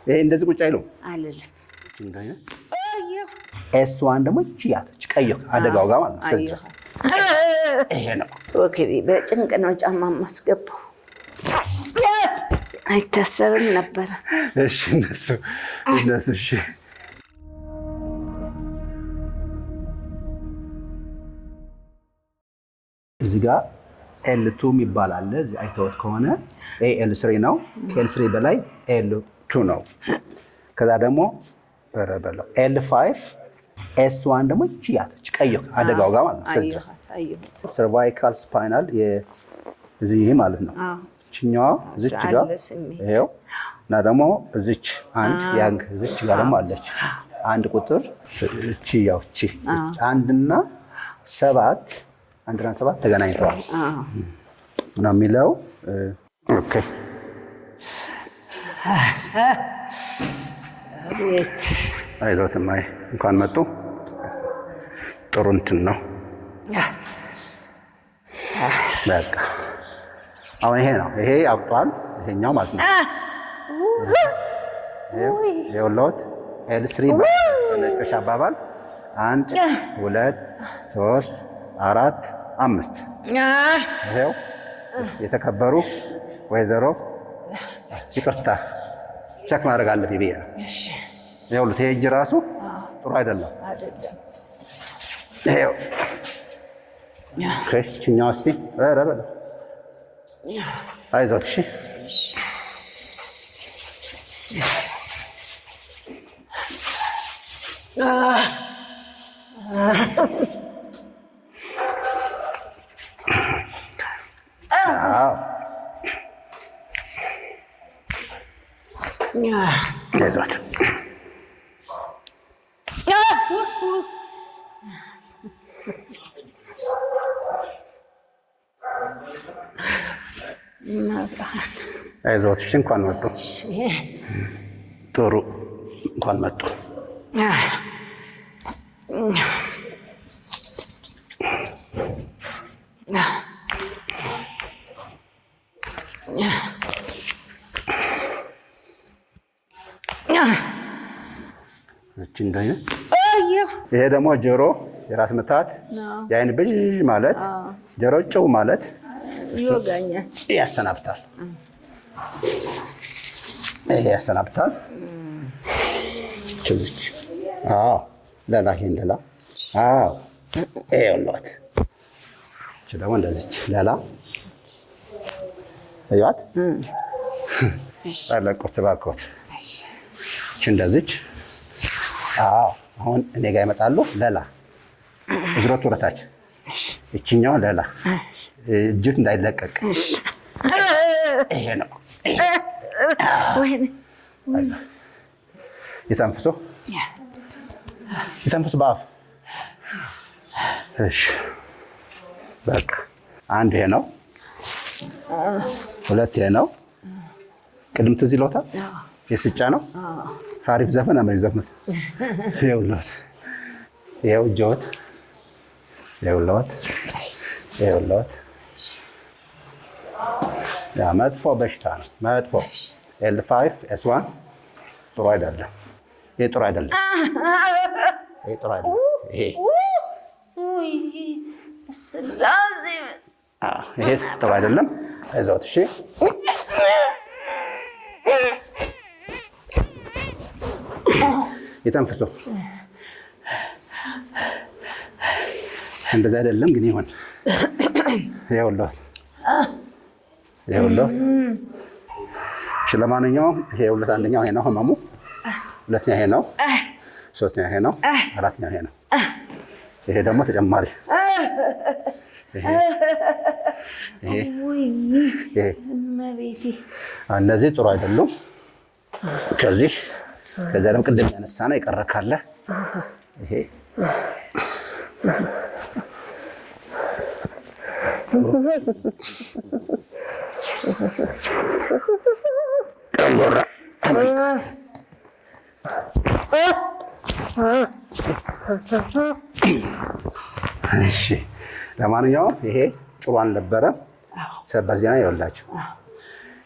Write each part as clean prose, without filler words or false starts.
ይሄ እንደዚህ ቁጭ አይለው አለል እንዳየ ኤስ1 ደግሞ ቺያች ቀየው አደጋው ጋር ማለት ነው። ይሄ ነው ኦኬ። በጭንቅ ነው ጫማ ማስገባው አይታሰብም ነበር። እሺ እነሱ እሺ እዚህ ጋር L2 የሚባል አለ። እዚህ አይተውት ከሆነ L3 ነው። ከL3 በላይ L2 ነው። ከዛ ደግሞ በረበለው L5 S1 ደግሞ ቺያች ቀየው አደጋው ጋር ማለት ነው። ሰርቫይካል ስፓይናል እዚህ ማለት ነው። ችኛዋ እዚች ጋር ይሄው እና ደግሞ እዚች አንድ ያንግ እዚች ጋር ደግሞ አለች አንድ ቁጥር እቺ ያው እቺ አንድና 7 ተገናኝተዋል ነው የሚለው። ኦኬ አቤት አይዞትም። አይ እንኳን መጡ። ጥሩ እንትን ነው በቃ። አሁን ይሄ ነው ይሄ አብጧል። ይሄኛው ማለት ነው የወሎት L3 በነጮች አባባል 1 2 3 4 5 ይሄው የተከበሩ ወይዘሮ ይቅርታ ቸክ ማድረግ አለብኝ ብዬ ነው። እሺ ይኸውልህ ይሄ እጅ ራሱ ጥሩ አይደለም። ይሄው እችኛዋ እስኪ ኧረ በለው አይዞት። እሺ አይዞት አይዞት። እሺ እንኳን መጡ። ጥሩ እንኳን መጡ። ይሄ ደግሞ ጆሮ የራስ ምታት የአይን ብዥ ማለት ጆሮ ጭው ማለት ይወጋኛል ያሰናብታል። ይሄ ያሰናብታል። ችልች አዎ ለላ ይሄን ለላ አዎ ይኸውልዎት እቺ ደግሞ እንደዚች ለላ አይዋት አለቆት ባቆት እቺ እንደዚች አዎ አሁን እኔ ጋር ይመጣሉ። ለላ እግሮት ወረታች እቺኛው ለላ እጅት እንዳይለቀቅ ይሄ ነው። ይተንፍሱ ይተንፍሱ በአፍ እሺ በቃ አንድ ይሄ ነው። ሁለት ይሄ ነው። ቅድም ትዝ ይለዎታል የስጫ ነው። አሪፍ ዘፈን ነው የሚዘፍኑት። ይኸውልዎት ይኸው እጅዎት ይኸውልዎት ያ መጥፎ በሽታ ነው። መጥፎ L5 S1 ጥሩ አይደለም። ይሄ ጥሩ አይደለም። ይሄ ጥሩ አይደለም። ይሄ ይሄ ጥሩ አይደለም። አይዞት እሺ ይተንፍሱ። እንደዛ አይደለም ግን ይሆን ይኸውልዎት ለማንኛውም ይሄ ሁለት አንደኛው ይሄ ነው ህመሙ፣ ሁለተኛ ይሄ ነው፣ ሶስተኛ ይሄ ነው፣ አራተኛ ይሄ ነው። ይሄ ደግሞ ተጨማሪ ይሄ እነዚህ ጥሩ አይደሉም። ከዚህ ደግሞ ቅድም ያነሳ ነው የቀረ ካለ ይሄ እሺ ለማንኛውም ይሄ ጥሩ አልነበረም። ሰበር ዜና ይኸውላችሁ፣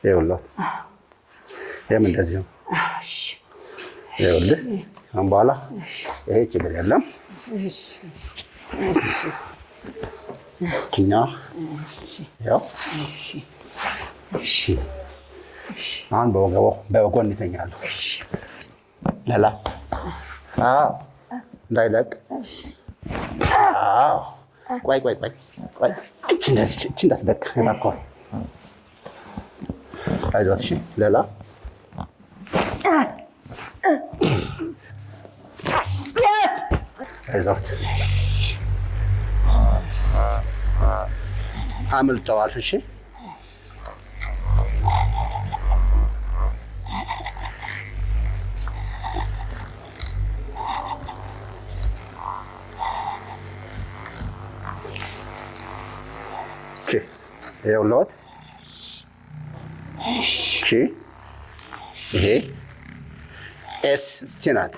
ይኸውልዎት ይሄም እንደዚህ ነው። ይኸውልህ አሁን በኋላ ይሄ ችግር የለም። እኛ ያው አሁን በጎን ይተኛሉ። ለላ እንዳይለቅ። ቆይ እቺ እንዳትለቅ እባክህ። አይዞት። እሺ ለላ አይዞት። አምልጠዋል። እሺ ይኸውልዎት። እሺ ይሄ ኤስ እቺ ናት።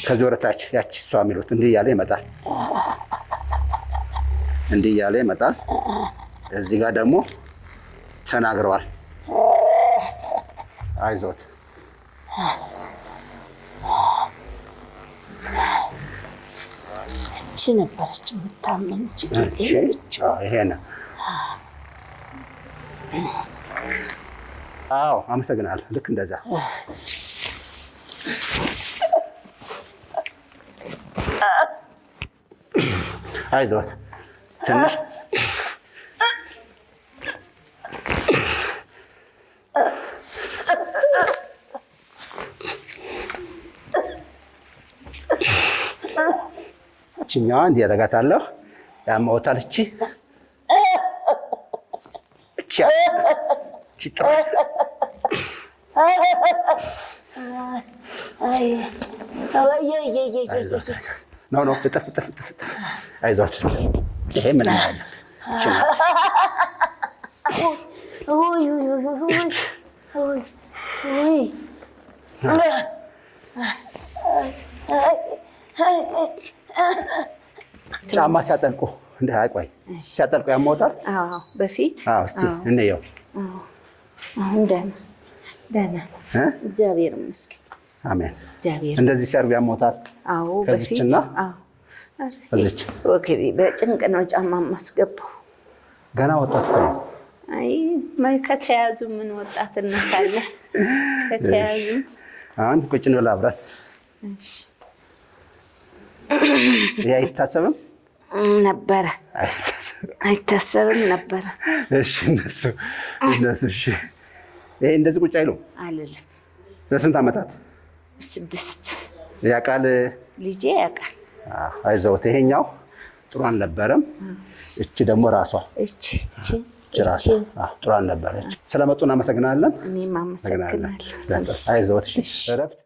ከዚህ ወደ ታች ያቺ እሷ የሚሉት እንዲህ እያለ ይመጣል። እንዲህ እያለ ይመጣል። እዚህ ጋር ደግሞ ተናግረዋል። አይዞት። እቺ ነበረች የምታመኝ። ይሄ ነው። አዎ አመሰግናለሁ። ልክ እንደዛ። አይዞት ትንሽ እችኛዋ እንዲህ ያደርጋታለሁ። ያማውታል። እቺ ነው ጥፍ። አይዞት። ይሄ ምንም አይደለም። ጫማ ሲያጠልቁ እንደ ቆይ ሲያጠልቁ ያማውታል። በፊት እስቲ እንየው። አሁን ደህና እግዚአብሔር ይመስገን። አሜን። እንደዚህ ሲያርጉ ያማውታል። ከዚችና ከዚች ወገቤ በጭንቅ ነው ጫማ ማስገባው። ገና ወጣት ነው። አይ ከተያዙ ምን ወጣትነት አለ? ከተያዙ አሁን ቁጭ ነው አብረን። ይሄ አይታሰብም ነበረ። አይታሰብም ነበረ። እሺ እነሱ እሺ። ይሄ እንደዚህ ቁጭ አይሉ አልልም። ለስንት ዓመታት? 6 ያውቃል ልጄ ያውቃል። አይዞት። ይሄኛው ጥሩ አልነበረም። እቺ ደግሞ ራሷ እቺ ራሷ ጥሩ አልነበረች። ስለመጡ እናመሰግናለን። እኔም አመሰግናለሁ። አይዞት። እሺ እረፍት